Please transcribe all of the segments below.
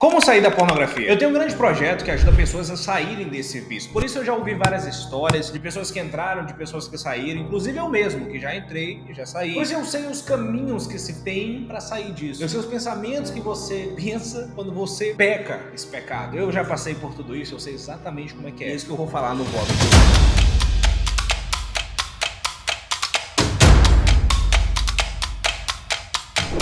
Como sair da pornografia? Eu tenho um grande projeto que ajuda pessoas a saírem desse vício. Por isso eu já ouvi várias histórias de pessoas que entraram, de pessoas que saíram, inclusive eu mesmo, que já entrei e já saí. Por isso eu sei os caminhos que se tem para sair disso. Eu sei os pensamentos que você pensa quando você peca esse pecado. Eu já passei por tudo isso, eu sei exatamente como é que é. É isso que eu vou falar no voto de hoje.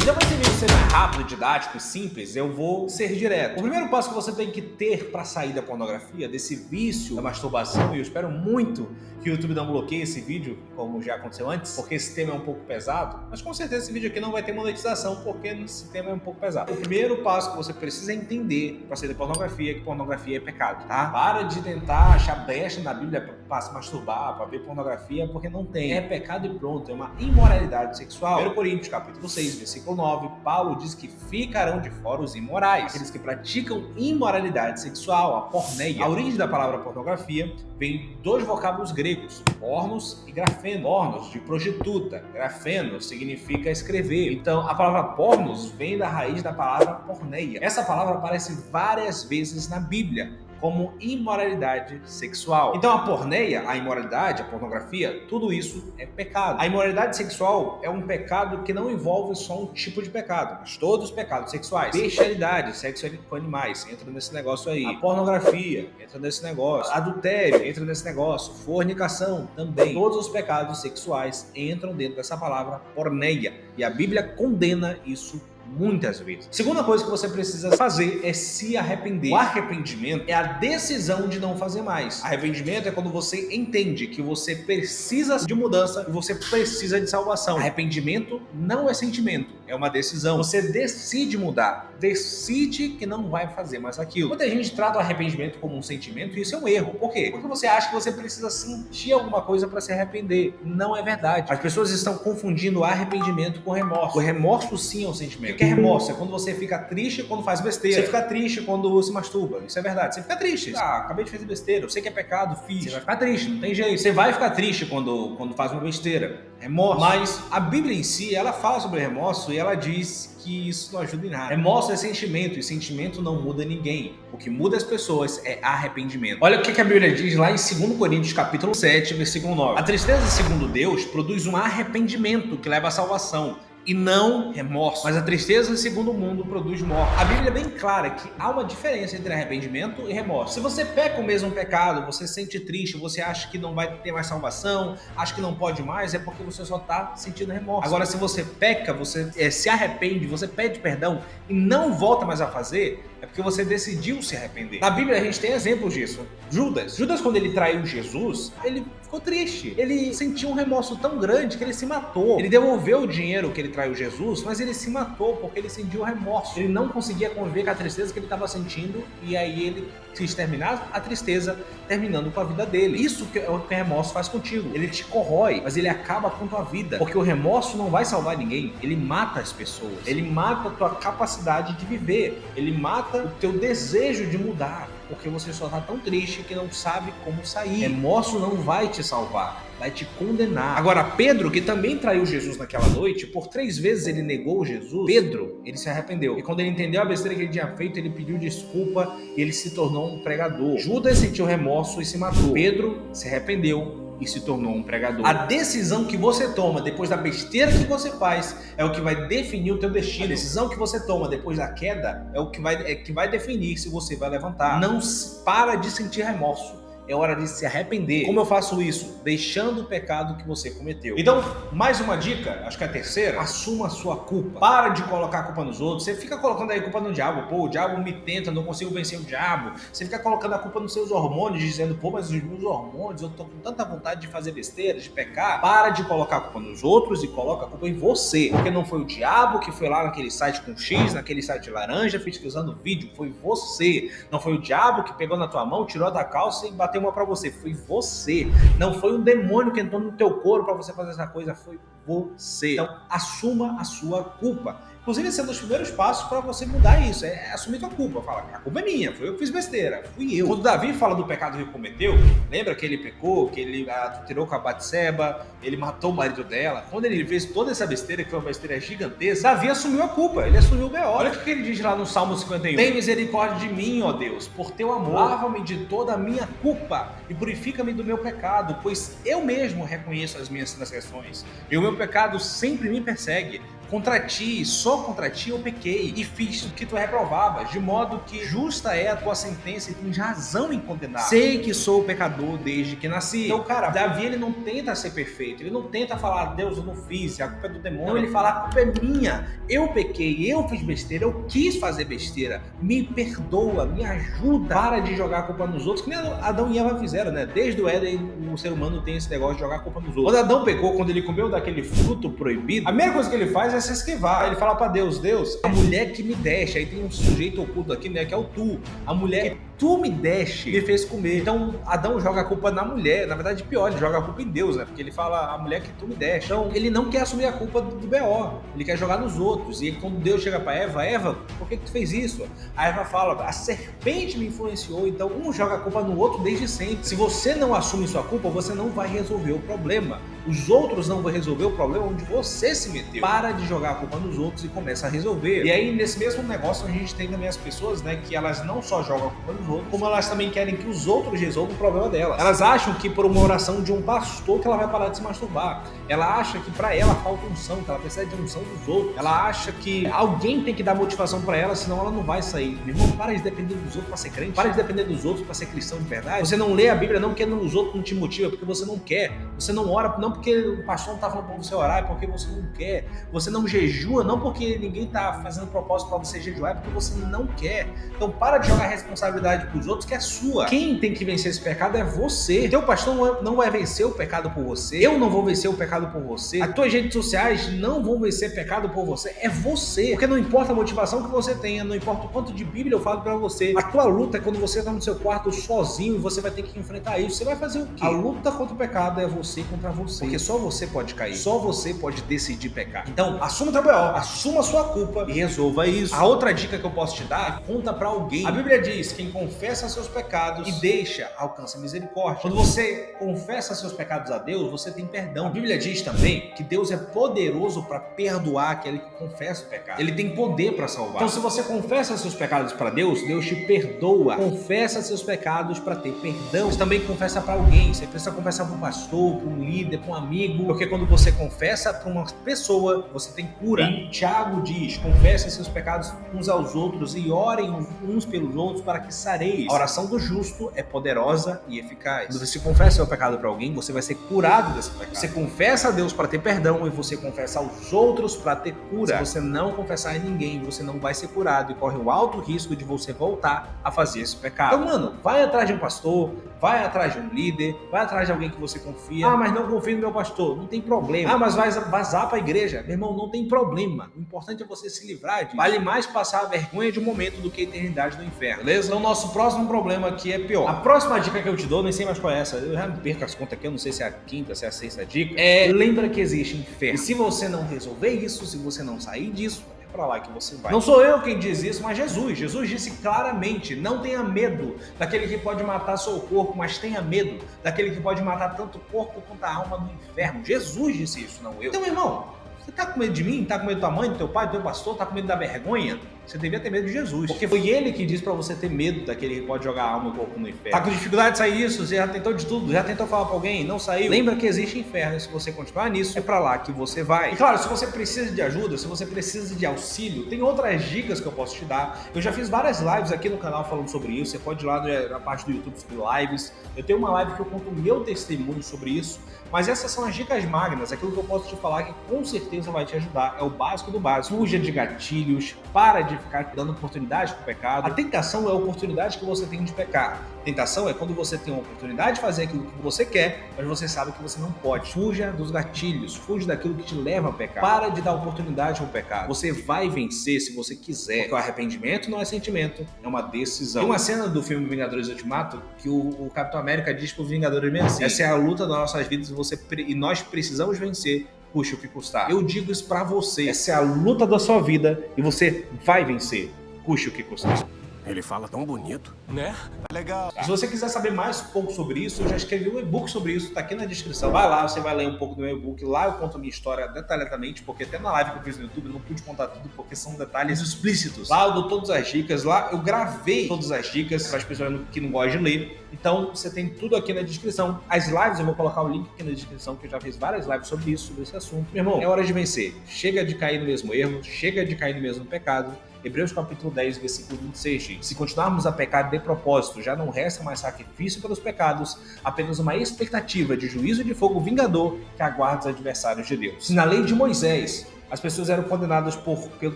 Então, para esse vídeo ser mais rápido, didático e simples, eu vou ser direto. O primeiro passo que você tem que ter para sair da pornografia, desse vício da masturbação, e eu espero muito que o YouTube não bloqueie esse vídeo, como já aconteceu antes, porque esse tema é um pouco pesado, mas com certeza esse vídeo aqui não vai ter monetização, porque esse tema é um pouco pesado. O primeiro passo que você precisa entender para sair da pornografia é que pornografia é pecado, tá? Para de tentar achar brecha na Bíblia para se masturbar, para ver pornografia, porque não tem. É pecado e pronto, é uma imoralidade sexual. 1 Coríntios, capítulo 6, versículo 9, Paulo diz que ficarão de fora os imorais, aqueles que praticam imoralidade sexual, a porneia. A origem da palavra pornografia vem de dois vocábulos gregos, pornos e grafeno. Pornos, de prostituta, grafeno significa escrever. Então, a palavra pornos vem da raiz da palavra porneia. Essa palavra aparece várias vezes na Bíblia como imoralidade sexual. Então a porneia, a imoralidade, a pornografia, tudo isso é pecado. A imoralidade sexual é um pecado que não envolve só um tipo de pecado, mas todos os pecados sexuais. Bestialidade, sexo com animais, entra nesse negócio aí. A pornografia, entra nesse negócio. Adultério, entra nesse negócio. Fornicação, também. Todos os pecados sexuais entram dentro dessa palavra porneia. E a Bíblia condena isso muitas vezes. Segunda coisa que você precisa fazer é se arrepender. O arrependimento é a decisão de não fazer mais. Arrependimento é quando você entende que você precisa de mudança e você precisa de salvação. Arrependimento não é sentimento, é uma decisão. Você decide mudar, decide que não vai fazer mais aquilo. Muita gente trata o arrependimento como um sentimento e isso é um erro. Por quê? Porque você acha que você precisa sentir alguma coisa para se arrepender. Não é verdade. As pessoas estão confundindo arrependimento com remorso. O remorso sim é um sentimento. O que é remorso? É quando você fica triste quando faz besteira. Você fica triste quando se masturba. Isso é verdade. Você fica triste. Ah, acabei de fazer besteira. Eu sei que é pecado, fiz. Você vai ficar triste, não tem jeito. Você vai ficar triste quando faz uma besteira. Remorso. Mas a Bíblia em si, ela fala sobre remorso e ela diz que isso não ajuda em nada. Remorso é sentimento e sentimento não muda ninguém. O que muda as pessoas é arrependimento. Olha o que a Bíblia diz lá em 2 Coríntios capítulo 7, versículo 9. A tristeza, segundo Deus, produz um arrependimento que leva à salvação e não remorso. Mas a tristeza, segundo o mundo, produz morte. A Bíblia é bem clara que há uma diferença entre arrependimento e remorso. Se você peca o mesmo pecado, você se sente triste, você acha que não vai ter mais salvação, acha que não pode mais, é porque você só está sentindo remorso. Agora, se você peca, você se arrepende, você pede perdão e não volta mais a fazer, é porque você decidiu se arrepender. Na Bíblia a gente tem exemplos disso. Judas, quando ele traiu Jesus, ele ficou triste. Ele sentiu um remorso tão grande que ele se matou. Ele devolveu o dinheiro que ele traiu Jesus, mas ele se matou porque ele sentiu remorso. Ele não conseguia conviver com a tristeza que ele estava sentindo e aí ele quis terminar a tristeza terminando com a vida dele. Isso que é o que o remorso faz contigo. Ele te corrói, mas ele acaba com tua vida. Porque o remorso não vai salvar ninguém. Ele mata as pessoas. Ele mata a tua capacidade de viver. Ele mata o teu desejo de mudar. Porque você só está tão triste que não sabe como sair. Remorso não vai te salvar, vai te condenar. Agora, Pedro, que também traiu Jesus naquela noite, por 3 vezes ele negou Jesus. Pedro, ele se arrependeu. E quando ele entendeu a besteira que ele tinha feito, ele pediu desculpa e ele se tornou um pregador. Judas sentiu remorso e se matou. Pedro se arrependeu e se tornou um pregador. A decisão que você toma depois da besteira que você faz é o que vai definir o teu destino. A decisão que você toma depois da queda é o que vai definir se você vai levantar. Não para de sentir remorso. É hora de se arrepender. Como eu faço isso? Deixando o pecado que você cometeu. Então, mais uma dica, acho que é a terceira, assuma a sua culpa. Para de colocar a culpa nos outros. Você fica colocando aí a culpa no diabo. Pô, o diabo me tenta, não consigo vencer o diabo. Você fica colocando a culpa nos seus hormônios, dizendo, pô, mas os meus hormônios, eu tô com tanta vontade de fazer besteira, de pecar. Para de colocar a culpa nos outros e coloca a culpa em você. Porque não foi o diabo que foi lá naquele site com X, naquele site laranja, pesquisando vídeo. Foi você. Não foi o diabo que pegou na tua mão, tirou da calça e bateu uma pra você. Foi você. Não foi um demônio que entrou no teu corpo pra você fazer essa coisa. Foi você. Então, assuma a sua culpa. Inclusive, esse é um dos primeiros passos para você mudar isso, é assumir sua culpa. Fala, a culpa é minha, foi eu que fiz besteira, fui eu. Quando Davi fala do pecado que ele cometeu, lembra que ele pecou, que ele adulterou com a Batseba, ele matou o marido dela. Quando ele fez toda essa besteira, que foi uma besteira gigantesca, Davi assumiu a culpa, ele assumiu o B.O. Olha o que ele diz lá no Salmo 51. Tem misericórdia de mim, ó Deus, por teu amor. Lava-me de toda a minha culpa e purifica-me do meu pecado, pois eu mesmo reconheço as minhas transgressões e o meu pecado sempre me persegue. Contra ti, só contra ti eu pequei e fiz o que tu reprovavas, de modo que justa é a tua sentença e tens razão em condenar. Sei que sou pecador desde que nasci. Então, cara, Davi, ele não tenta ser perfeito, ele não tenta falar, Deus, eu não fiz, a culpa é do demônio. Não, ele fala, a culpa é minha, eu pequei, eu fiz besteira, eu quis fazer besteira, me perdoa, me ajuda. Para de jogar a culpa nos outros, que nem Adão e Eva fizeram, né? Desde o Éden, o ser humano tem esse negócio de jogar a culpa nos outros. Quando Adão pecou, quando ele comeu daquele fruto proibido, a primeira coisa que ele faz é se esquivar. Ele fala pra Deus, Deus, a mulher que me deste, aí tem um sujeito oculto aqui, né, que é o tu. A mulher que tu me deste, me fez comer. Então, Adão joga a culpa na mulher. Na verdade, pior, ele joga a culpa em Deus, né? Porque ele fala, a mulher que tu me deste. Então, ele não quer assumir a culpa do B.O. Ele quer jogar nos outros. E quando Deus chega pra Eva, Eva, por que tu fez isso? A Eva fala, a serpente me influenciou. Então, um joga a culpa no outro desde sempre. Se você não assume sua culpa, você não vai resolver o problema. Os outros não vão resolver o problema onde você se meteu. Para de jogar a culpa nos outros e começa a resolver. E aí, nesse mesmo negócio, a gente tem também as pessoas, né, que elas não só jogam a culpa nos outros, como elas também querem que os outros resolvam o problema delas. Elas acham que por uma oração de um pastor que ela vai parar de se masturbar. Ela acha que pra ela falta unção, que ela precisa de unção dos outros. Ela acha que alguém tem que dar motivação pra ela, senão ela não vai sair. Meu irmão, para de depender dos outros pra ser crente. Para de depender dos outros pra ser cristão de verdade. Você não lê a Bíblia não porque os outros não te motivam, é porque você não quer. Você não ora não porque o pastor não tá falando pra você orar, é porque você não quer. Você não jejua não porque ninguém tá fazendo propósito pra você jejuar, é porque você não quer. Então para de jogar a responsabilidade pros outros, que é sua. Quem tem que vencer esse pecado é você. Teu pastor não vai vencer o pecado por você. Eu não vou vencer o pecado por você. As tuas redes sociais não vão vencer pecado por você. É você. Porque não importa a motivação que você tenha, não importa o quanto de Bíblia eu falo pra você. A tua luta é quando você tá no seu quarto sozinho e você vai ter que enfrentar isso. Você vai fazer o quê? A luta contra o pecado é você contra você. Porque só você pode cair. Só você pode decidir pecar. Então, assuma o teu B.O., assuma a sua culpa e resolva isso. A outra dica que eu posso te dar é conta pra alguém. A Bíblia diz, quem confessa seus pecados e deixa, alcança misericórdia. Quando você confessa seus pecados a Deus, você tem perdão. A Bíblia diz também que Deus é poderoso para perdoar aquele que confessa o pecado. Ele tem poder para salvar. Então, se você confessa seus pecados para Deus, Deus te perdoa. Confessa seus pecados para ter perdão. Você também confessa para alguém. Você precisa confessar para um pastor, para um líder, para um amigo. Porque quando você confessa para uma pessoa, você tem cura. E Tiago diz, confessem seus pecados uns aos outros e orem uns pelos outros para que sareis. A oração do justo é poderosa e eficaz. Quando você confessa seu pecado para alguém, você vai ser curado desse pecado. Você confessa a Deus para ter perdão e você confessa aos outros para ter cura. Se você não confessar a ninguém, você não vai ser curado e corre o alto risco de você voltar a fazer esse pecado. Então, mano, vai atrás de um pastor, vai atrás de um líder, vai atrás de alguém que você confia. Ah, mas não confio no meu pastor. Não tem problema. Ah, mas vai vazar para a igreja. Meu irmão, não tem problema. O importante é você se livrar disso. Vale mais passar a vergonha de um momento do que a eternidade no inferno, beleza? Então, nosso próximo problema aqui é pior. A próxima dica que eu te dou, nem sei mais qual é essa, eu já me perco as contas aqui, eu não sei se é a quinta, se é a sexta dica, lembra que existe inferno. E se você não resolver isso, se você não sair disso, é pra lá que você vai. Não sou eu quem diz isso, mas Jesus. Jesus disse claramente, não tenha medo daquele que pode matar seu corpo, mas tenha medo daquele que pode matar tanto o corpo quanto a alma no inferno. Jesus disse isso, não eu. Então, meu irmão, você tá com medo de mim? Tá com medo da tua mãe, do teu pai, do teu pastor? Tá com medo da vergonha? Você devia ter medo de Jesus. Porque foi ele que disse pra você ter medo daquele que pode jogar a alma e o corpo no inferno. Tá com dificuldade de sair disso? Você já tentou de tudo? Já tentou falar pra alguém? Não saiu? Lembra que existe inferno. E se você continuar nisso, é pra lá que você vai. E claro, se você precisa de ajuda, se você precisa de auxílio, tem outras dicas que eu posso te dar. Eu já fiz várias lives aqui no canal falando sobre isso. Você pode ir lá na parte do YouTube sobre lives. Eu tenho uma live que eu conto o meu testemunho sobre isso. Mas essas são as dicas magnas, aquilo que eu posso te falar que com certeza vai te ajudar. É o básico do básico. Fuja de gatilhos, para de ficar dando oportunidade para o pecado. A tentação é a oportunidade que você tem de pecar. Tentação é quando você tem uma oportunidade de fazer aquilo que você quer, mas você sabe que você não pode. Fuja dos gatilhos, fuja daquilo que te leva a pecar. Para de dar oportunidade ao pecado. Você vai vencer se você quiser, porque o arrependimento não é sentimento, é uma decisão. Tem uma cena do filme Vingadores Ultimato que o Capitão América diz para os Vingadores assim: essa é a luta das nossas vidas e nós precisamos vencer custe o que custar. Eu digo isso pra você. Essa é a luta da sua vida e você vai vencer, custe o que custar. Ele fala tão bonito, né? Legal. Se você quiser saber mais um pouco sobre isso, eu já escrevi um e-book sobre isso, tá aqui na descrição. Vai lá, você vai ler um pouco do meu e-book. Lá eu conto a minha história detalhadamente, porque até na live que eu fiz no YouTube eu não pude contar tudo, porque são detalhes explícitos. Lá eu dou todas as dicas, lá eu gravei todas as dicas para as pessoas que não gostam de ler. Então você tem tudo aqui na descrição. As lives, eu vou colocar o link aqui na descrição, que eu já fiz várias lives sobre isso, sobre esse assunto. Meu irmão, é hora de vencer. Chega de cair no mesmo erro, chega de cair no mesmo pecado. Hebreus capítulo 10, versículo 26 diz: se continuarmos a pecar de propósito, já não resta mais sacrifício pelos pecados, apenas uma expectativa de juízo de fogo vingador que aguarda os adversários de Deus. Se na lei de Moisés as pessoas eram condenadas pelo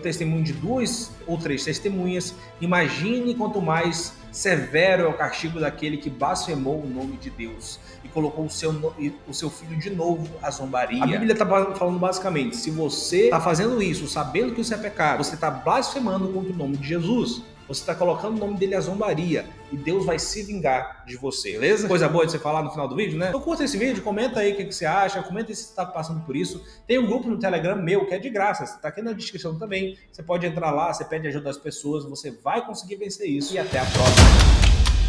testemunho de 2 ou 3 testemunhas, imagine quanto mais severo é o castigo daquele que blasfemou o nome de Deus e colocou o seu filho de novo à zombaria. A Bíblia está falando basicamente, se você está fazendo isso sabendo que isso é pecado, você está blasfemando contra o nome de Jesus. Você está colocando o nome dele à zombaria e Deus vai se vingar de você, beleza? Coisa boa de você falar no final do vídeo, né? Então curta esse vídeo, comenta aí o que você acha, comenta aí se você está passando por isso. Tem um grupo no Telegram meu que é de graça, está aqui na descrição também. Você pode entrar lá, você pede ajuda das pessoas, você vai conseguir vencer isso. E até a próxima.